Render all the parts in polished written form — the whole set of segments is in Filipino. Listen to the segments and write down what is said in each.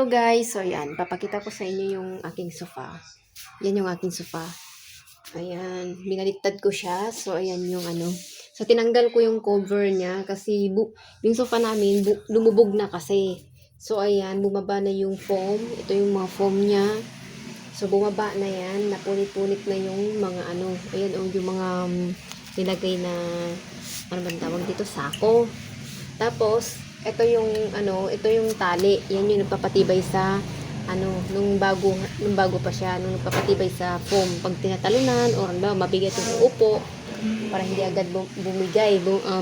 Hello guys, so ayan, papakita ko sa inyo yung aking sofa. Yan yung aking sofa. Ayan, binaliktad ko siya. So ayan yung ano. So tinanggal ko yung cover niya kasi yung sofa namin lumubog na kasi. So ayan, bumaba na yung foam. Ito yung mga foam niya. So bumaba na yan, napunit-punit na yung mga ano. Ayan yung mga nilagay na ano bang tawag dito, sako. Tapos ito yung tali. Yan yung nagpapatibay sa nung bago pa siya, nung nagpapatibay sa foam. Pag tinatalunan or mabigat yung upo para hindi agad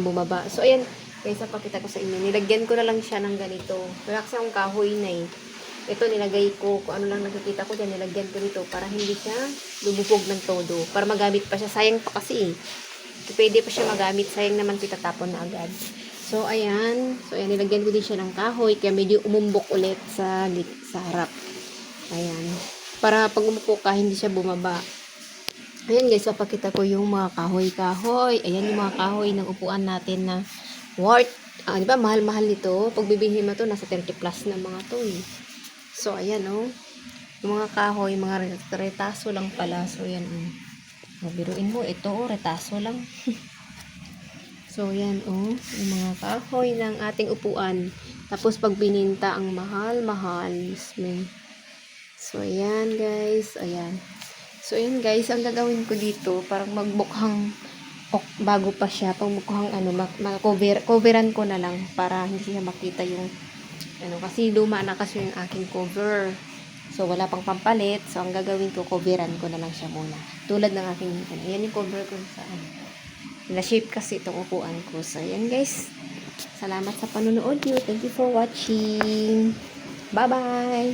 bumaba. So ayan, guys, pakita ko sa inyo. Nilagyan ko na lang siya ng ganito. Wala kasi akong kahoy na eh. Ito nilagay ko, kung ano lang nakikita ko dyan, nilagyan ko dito para hindi siya lumubog ng todo. Para magamit pa siya. Sayang pa kasi eh. Pwede pa siya magamit. Sayang naman itatapon na agad. So, ayan. So, ayan. Nilagyan ko din siya ng kahoy. Kaya medyo umumbok ulit sa harap. Ayan. Para pag umupo ka, hindi siya bumaba. Ayan guys, papakita ko yung mga kahoy-kahoy. Ayan yung mga kahoy ng upuan natin na worth. Di ba? Mahal-mahal nito. Pag bibilhin mo to, nasa 30 plus na mga to eh. So, ayan oh. Yung mga kahoy, mga retaso lang pala. So, ayan oh. Mabiruin mo, ito oh, retaso lang. So, yan, oh. Yung mga kahoy ng ating upuan. Tapos, pag bininta, ang mahal-mahal. So, ayan, guys. Ayan. So, ayan, guys. Ang gagawin ko dito, parang magmukhang bago pa siya. Pag mukhang, coveran ko na lang para hindi siya makita yung, kasi luma na kasi yung aking cover. So, wala pang pampalit. So, ang gagawin ko, coveran ko na lang siya muna. Tulad ng aking, yan yung cover ko sa na-shape kasi itong upuan ko. So, ayan guys. Salamat sa panonood nyo. Thank you for watching. Bye-bye!